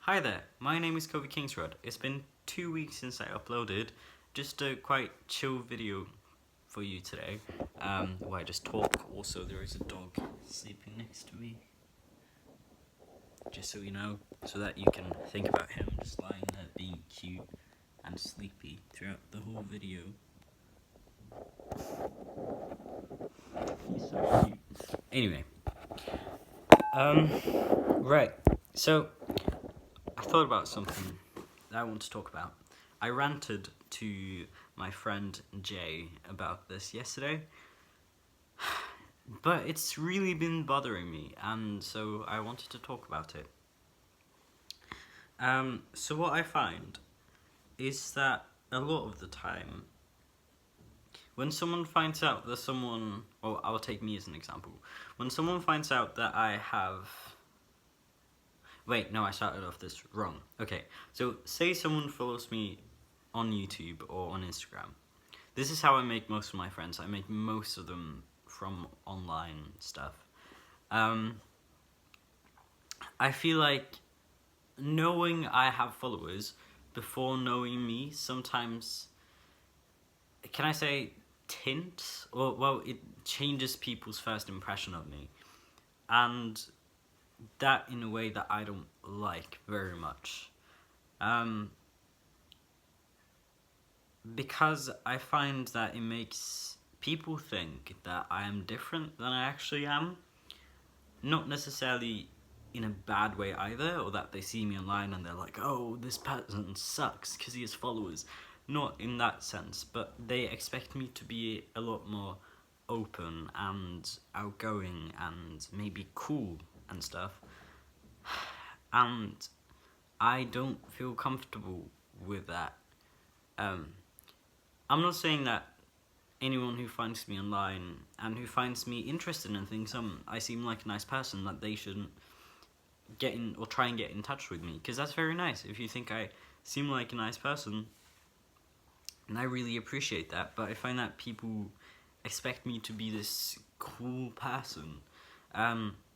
Hi there, my name is Kobe Kingsrod. It's been 2 weeks since I uploaded just a quite chill video for you today, where I just talk. Also, there is a dog sleeping next to me, just so you know, so that you can think about him just lying there being cute and sleepy throughout the whole video. He's so cute. Anyway, right, so I thought about something that I want to talk about. I ranted to my friend Jay about this yesterday, but it's really been bothering me, and so I wanted to talk about it. So what I find is that a lot of the time, when someone finds out that someone, or I'll take me as an example, when someone finds out that I have... Wait, no, I started off this wrong. Okay, so say someone follows me on YouTube or on Instagram. This is how I make most of my friends. I make most of them from online stuff. I feel like knowing I have followers before knowing me sometimes, can I say tints? Or, well, it changes people's first impression of me. And that in a way that I don't like very much. Because I find that it makes people think that I am different than I actually am. Not necessarily in a bad way either, or that they see me online and they're like, oh, this person sucks because he has followers. Not in that sense, but they expect me to be a lot more open and outgoing and maybe cool and stuff. And I don't feel comfortable with that. I'm not saying that anyone who finds me online and who finds me interested and thinks I seem like a nice person, that they shouldn't get in or try and get in touch with me, because that's very nice. If you think I seem like a nice person, and I really appreciate that, but I find that people expect me to be this cool person.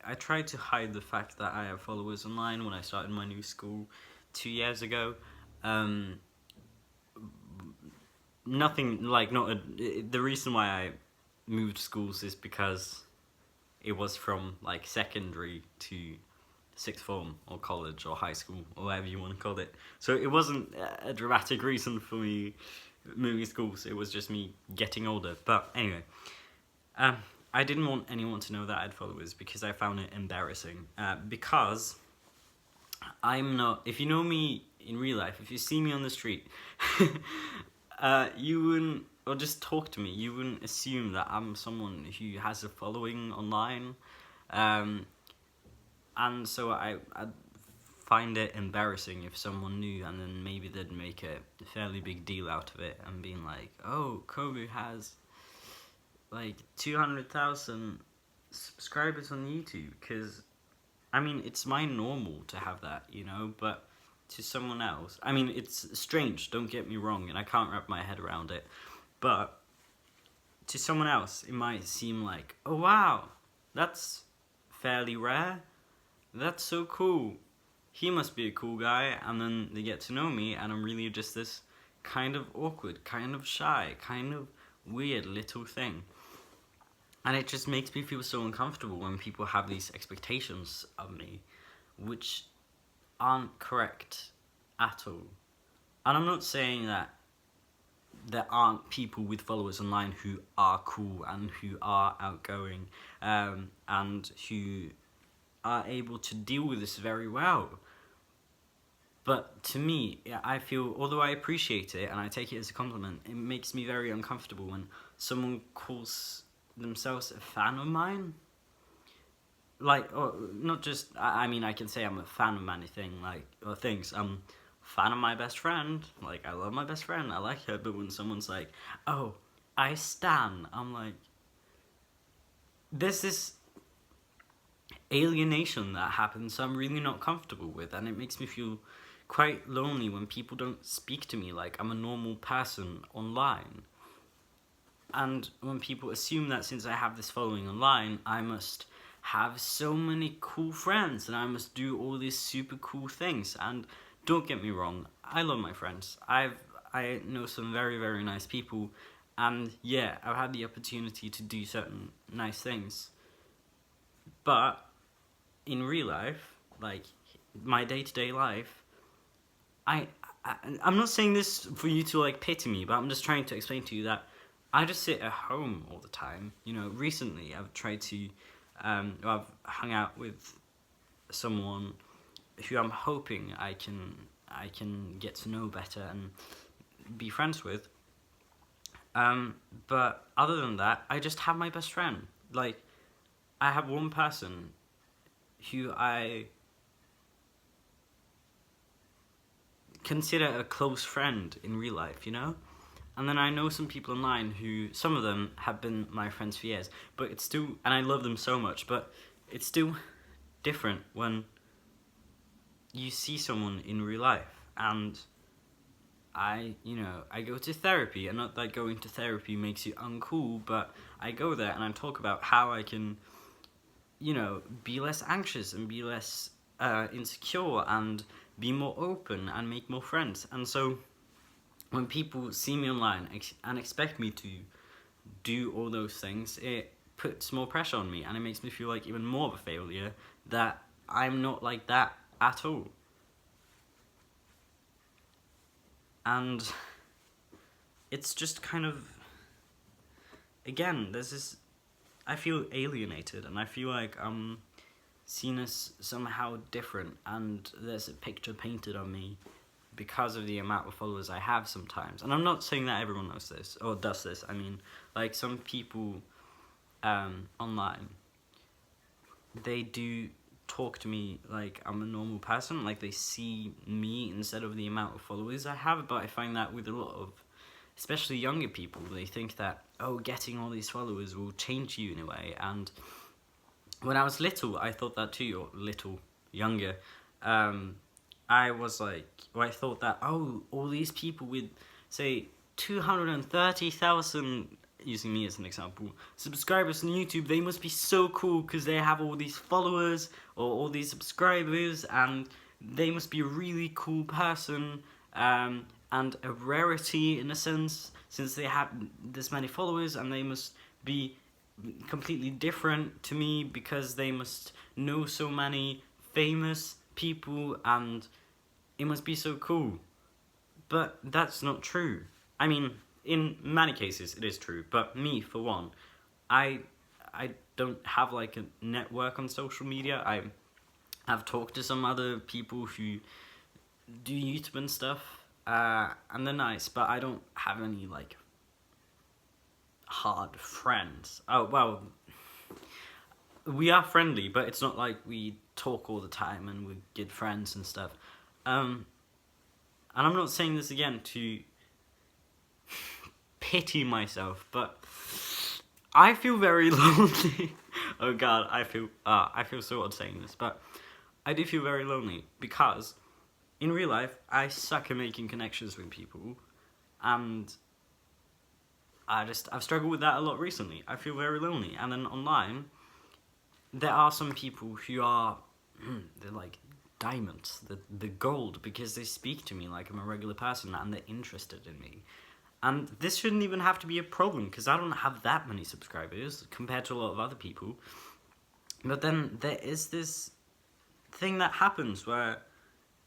I tried to hide the fact that I have followers online when I started my new school 2 years ago. The reason why I moved schools is because it was from like secondary to sixth form or college or high school or whatever you want to call it. So it wasn't a dramatic reason for me moving schools. It was just me getting older. But anyway, I didn't want anyone to know that I had followers because I found it embarrassing. Because I'm not... If you know me in real life, if you see me on the street, you wouldn't... Or just talk to me, you wouldn't assume that I'm someone who has a following online. And so I'd find it embarrassing if someone knew, and then maybe they'd make a fairly big deal out of it and being like, oh, Kobe has like 200,000 subscribers on YouTube, because I mean, it's my normal to have that, you know, but to someone else, I mean, it's strange, don't get me wrong, and I can't wrap my head around it, but to someone else it might seem like, oh wow, that's fairly rare, that's so cool, he must be a cool guy. And then they get to know me and I'm really just this kind of awkward, kind of shy, kind of weird little thing. And it just makes me feel so uncomfortable when people have these expectations of me, which aren't correct at all. And I'm not saying that there aren't people with followers online who are cool and who are outgoing, and who are able to deal with this very well. But to me, I feel, although I appreciate it and I take it as a compliment, it makes me very uncomfortable when someone calls themselves a fan of mine. Like, or not just, I mean, I can say I'm a fan of anything, like, or things. I'm a fan of my best friend. Like, I love my best friend, I like her. But when someone's like, oh, I stan, I'm like, there's this alienation that happens I'm really not comfortable with, and it makes me feel quite lonely when people don't speak to me like I'm a normal person online. And when people assume that since I have this following online, I must have so many cool friends and I must do all these super cool things. And don't get me wrong, I love my friends. I know some very, very nice people, and yeah, I've had the opportunity to do certain nice things. But in real life, like my day-to-day life, I, I'm not saying this for you to like pity me, but I'm just trying to explain to you that I just sit at home all the time. You know, recently I've tried to, I've hung out with someone who I'm hoping I can get to know better and be friends with. But other than that, I just have my best friend. Like, I have one person who I consider a close friend in real life, you know? And then I know some people online who, some of them have been my friends for years, but it's still, and I love them so much, but it's still different when you see someone in real life. And I go to therapy, and not that going to therapy makes you uncool, but I go there and I talk about how I can, be less anxious and be less insecure and be more open and make more friends. And so when people see me online and expect me to do all those things, it puts more pressure on me, and it makes me feel like even more of a failure that I'm not like that at all. And it's just kind of, again, there's this, I feel alienated, and I feel like I'm seen as somehow different, and there's a picture painted on me because of the amount of followers I have sometimes. And I'm not saying that everyone knows this or does this. I mean, like, some people online, they do talk to me like I'm a normal person, like they see me instead of the amount of followers I have. But I find that with a lot of, especially younger people, they think that, oh, getting all these followers will change you in a way. And when I was little, I thought that too, or little younger. I was like, I thought that, oh, all these people with, say, 230,000, using me as an example, subscribers on YouTube, they must be so cool because they have all these followers or all these subscribers, and they must be a really cool person, and a rarity in a sense, since they have this many followers, and they must be completely different to me because they must know so many famous people, and it must be so cool. But that's not true. I mean, in many cases it is true, but me, for one, I don't have like a network on social media. I've talked to some other people who do YouTube and stuff, and they're nice, but I don't have any like hard friends. Oh, well, we are friendly, but it's not like we talk all the time and we're good friends and stuff. And I'm not saying this again to pity myself, but I feel very lonely. Oh god, I feel so odd saying this, but I do feel very lonely because in real life I suck at making connections with people, and I've struggled with that a lot recently. I feel very lonely, and then online there are some people who are they're like diamonds, the gold, because they speak to me like I'm a regular person and they're interested in me. And this shouldn't even have to be a problem because I don't have that many subscribers compared to a lot of other people. But then there is this thing that happens where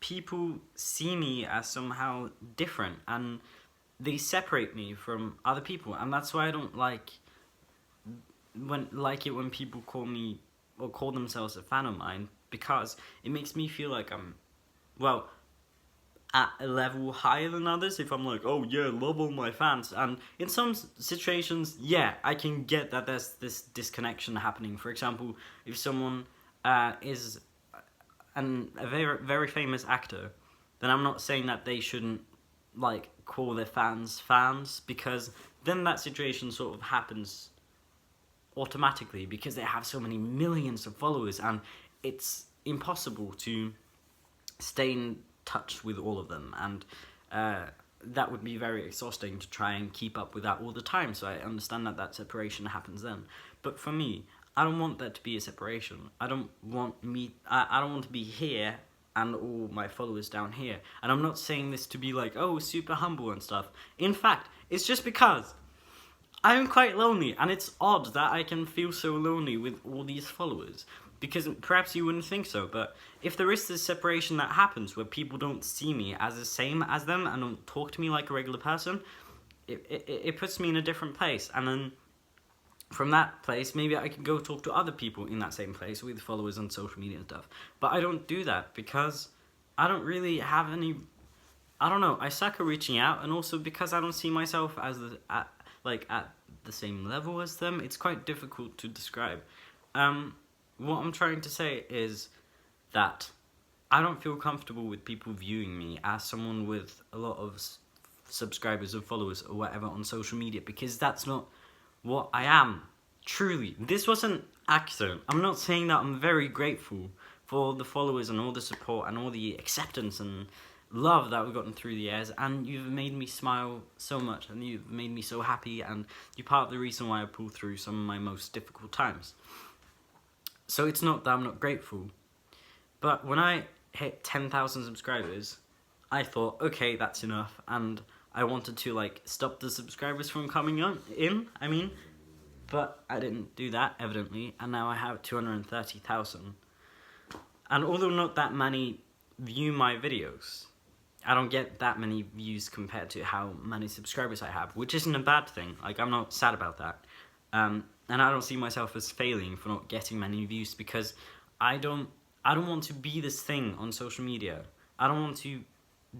people see me as somehow different and they separate me from other people, and that's why I don't like it when people call me or call themselves a fan of mine, because it makes me feel like I'm, well, at a level higher than others. If I'm like, oh yeah, love all my fans, and in some situations, yeah, I can get that there's this disconnection happening. For example, if someone is a very, very famous actor, then I'm not saying that they shouldn't like call their fans, because then that situation sort of happens automatically because they have so many millions of followers, and it's impossible to stay in touch with all of them, and that would be very exhausting to try and keep up with that all the time. So I understand that separation happens then. But for me, I don't want there to be a separation. I don't want to be here and all my followers down here. And I'm not saying this to be like, oh, super humble and stuff. In fact, it's just because I'm quite lonely, and it's odd that I can feel so lonely with all these followers. Because perhaps you wouldn't think so, but if there is this separation that happens where people don't see me as the same as them and don't talk to me like a regular person, it puts me in a different place. And then from that place, maybe I can go talk to other people in that same place with followers on social media and stuff. But I don't do that because I don't really have any... I don't know, I suck at reaching out, and also because I don't see myself as at the same level as them. It's quite difficult to describe. What I'm trying to say is that I don't feel comfortable with people viewing me as someone with a lot of subscribers or followers or whatever on social media, because that's not what I am. Truly, this was an accident. I'm not saying that. I'm very grateful for all the followers and all the support and all the acceptance and love that we've gotten through the years, and you've made me smile so much, and you've made me so happy, and you're part of the reason why I pull through some of my most difficult times. So it's not that I'm not grateful, but when I hit 10,000 subscribers, I thought, okay, that's enough, and I wanted to like stop the subscribers from coming in, but I didn't do that, evidently, and now I have 230,000. And although not that many view my videos, I don't get that many views compared to how many subscribers I have, which isn't a bad thing. Like, I'm not sad about that. And I don't see myself as failing for not getting many views, because I don't want to be this thing on social media. I don't want to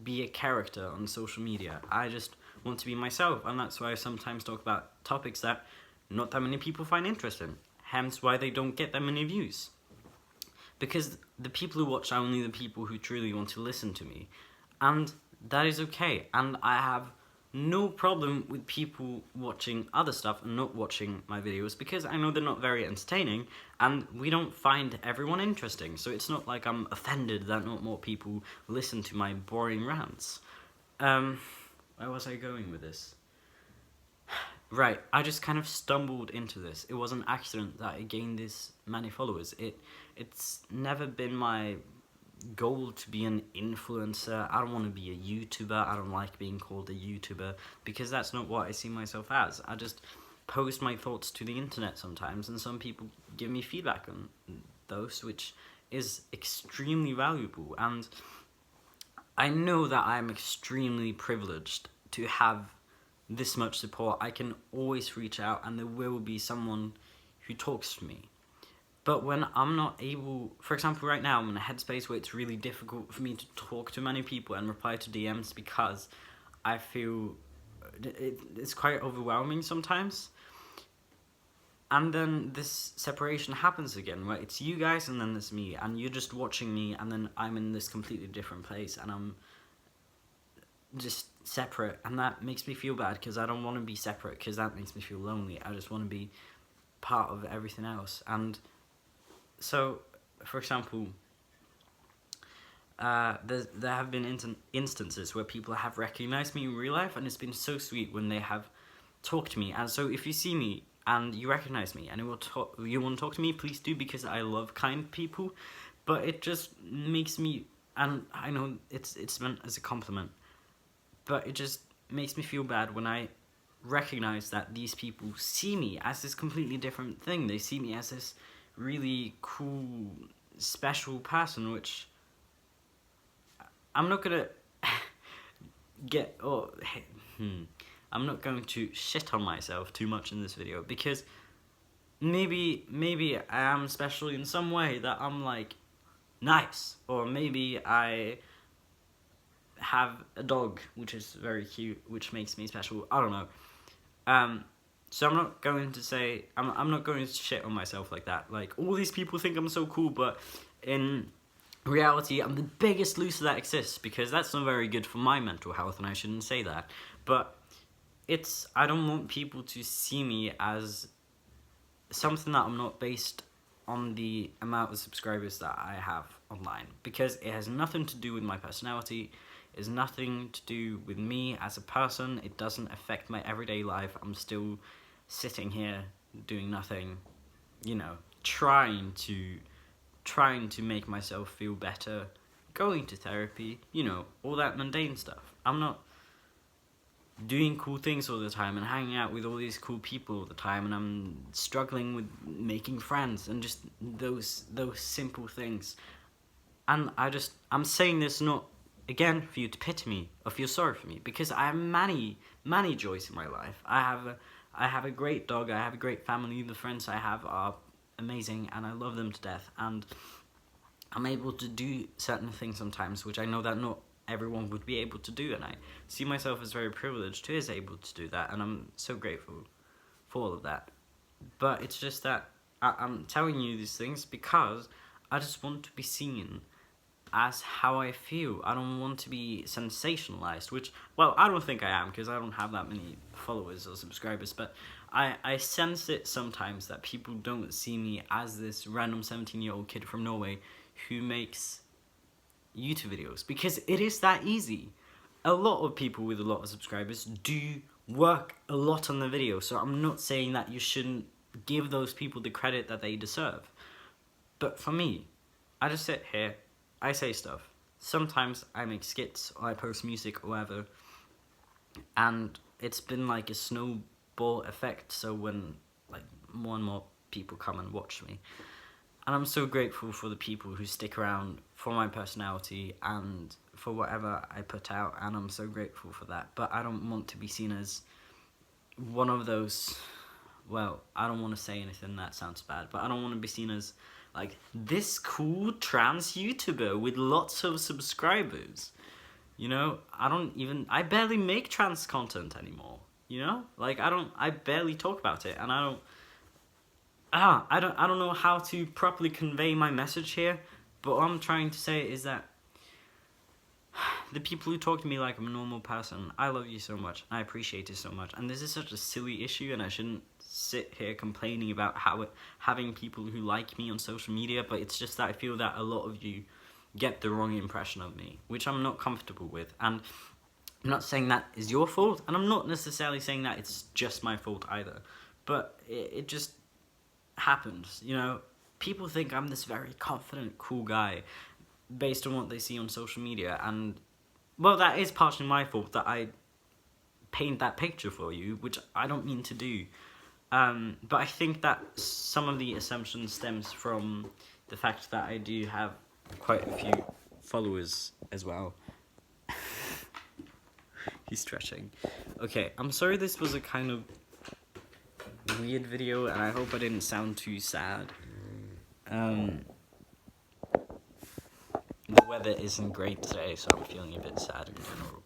be a character on social media. I just want to be myself, and that's why I sometimes talk about topics that not that many people find interesting. Hence why they don't get that many views. Because the people who watch are only the people who truly want to listen to me. And that is okay. And I have no problem with people watching other stuff and not watching my videos, because I know they're not very entertaining, and we don't find everyone interesting. So it's not like I'm offended that not more people listen to my boring rants. Where was I going with this? Right, I just kind of stumbled into this. It was an accident that I gained this many followers. It's never been my goal to be an influencer. I don't want to be a YouTuber. I don't like being called a YouTuber, because that's not what I see myself as. I just post my thoughts to the internet sometimes, and some people give me feedback on those, which is extremely valuable. And I know that I'm extremely privileged to have this much support. I can always reach out, and there will be someone who talks to me. But when I'm not able, for example, right now I'm in a headspace where it's really difficult for me to talk to many people and reply to DMs, because I feel it's quite overwhelming sometimes. And then this separation happens again, where it's you guys and then there's me, and you're just watching me, and then I'm in this completely different place, and I'm just separate, and that makes me feel bad, because I don't want to be separate, because that makes me feel lonely. I just want to be part of everything else. And so, for example, there have been instances where people have recognized me in real life, and it's been so sweet when they have talked to me. And so if you see me and you recognize me and you want to talk to me, please do, because I love kind people. But it just makes me, and I know it's meant as a compliment, but it just makes me feel bad when I recognize that these people see me as this completely different thing. They see me as this really cool, special person, which I'm not gonna I'm not going to shit on myself too much in this video, because maybe I am special in some way, that I'm like nice, or maybe I have a dog which is very cute, which makes me special. I don't know. So I'm not going to say, I'm not going to shit on myself like that. Like, all these people think I'm so cool, but in reality, I'm the biggest loser that exists, because that's not very good for my mental health, and I shouldn't say that. But I don't want people to see me as something that I'm not, based on the amount of subscribers that I have online, because it has nothing to do with my personality. It has nothing to do with me as a person. It doesn't affect my everyday life. I'm still sitting here doing nothing, trying to make myself feel better, going to therapy, all that mundane stuff. I'm not doing cool things all the time and hanging out with all these cool people all the time, and I'm struggling with making friends and just those simple things. And I'm saying this not, again, for you to pity me or feel sorry for me, because I have many joys in my life. I have a great dog, I have a great family, the friends I have are amazing, and I love them to death, and I'm able to do certain things sometimes, which I know that not everyone would be able to do, and I see myself as very privileged to be able to do that, and I'm so grateful for all of that. But it's just that I'm telling you these things because I just want to be seen as how I feel. I don't want to be sensationalized, which, well, I don't think I am, because I don't have that many followers or subscribers, but I sense it sometimes that people don't see me as this random 17-year-old kid from Norway who makes YouTube videos, because it is that easy. A lot of people with a lot of subscribers do work a lot on the video, so I'm not saying that you shouldn't give those people the credit that they deserve. But for me, I just sit here, I say stuff. Sometimes I make skits or I post music or whatever, and it's been like a snowball effect, so when like more and more people come and watch me. And I'm so grateful for the people who stick around for my personality and for whatever I put out, and I'm so grateful for that. But I don't want to be seen as one of those, well, I don't want to say anything that sounds bad, but I don't want to be seen as like this cool trans YouTuber with lots of subscribers. I barely make trans content anymore, Like I barely talk about it, and I don't know how to properly convey my message here, but what I'm trying to say is that the people who talk to me like I'm a normal person, I love you so much, I appreciate it so much, and this is such a silly issue, and I shouldn't sit here complaining about having people who like me on social media, but it's just that I feel that a lot of you get the wrong impression of me, which I'm not comfortable with, and I'm not saying that is your fault, and I'm not necessarily saying that it's just my fault either, but it just happens, People think I'm this very confident, cool guy based on what they see on social media, and, well, that is partially my fault that I paint that picture for you, which I don't mean to do. But I think that some of the assumption stems from the fact that I do have quite a few followers as well. He's stretching. Okay, I'm sorry this was a kind of weird video, and I hope I didn't sound too sad. The weather isn't great today, so I'm feeling a bit sad in general.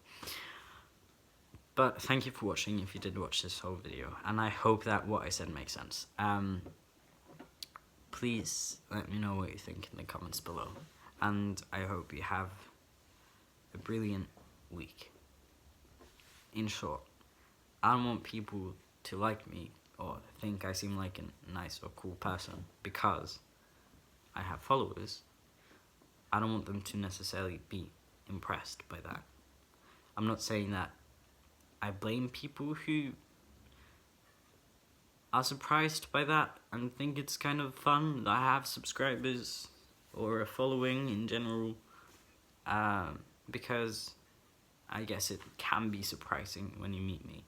But thank you for watching, if you did watch this whole video, and I hope that what I said makes sense. Please let me know what you think in the comments below, and I hope you have a brilliant week. In short, I don't want people to like me or think I seem like a nice or cool person because I have followers. I don't want them to necessarily be impressed by that. I'm not saying that I blame people who are surprised by that and think it's kind of fun that I have subscribers or a following in general, because I guess it can be surprising when you meet me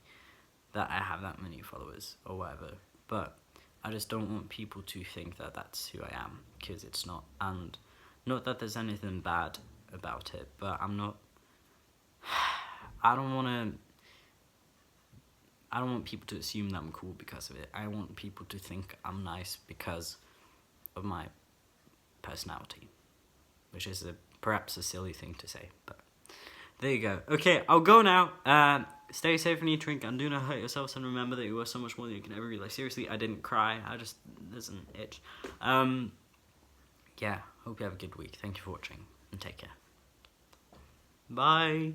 that I have that many followers or whatever, but I just don't want people to think that that's who I am, because it's not, and not that there's anything bad about it, but I don't want people to assume that I'm cool because of it. I want people to think I'm nice because of my personality, which is perhaps a silly thing to say, but there you go. Okay, I'll go now. Stay safe and eat, drink, and do not hurt yourselves, and remember that you are so much more than you can ever realize. Seriously, I didn't cry, there's an itch. Yeah, hope you have a good week. Thank you for watching, and take care. Bye.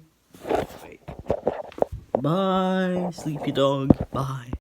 Wait. Bye, sleepy dog. Bye.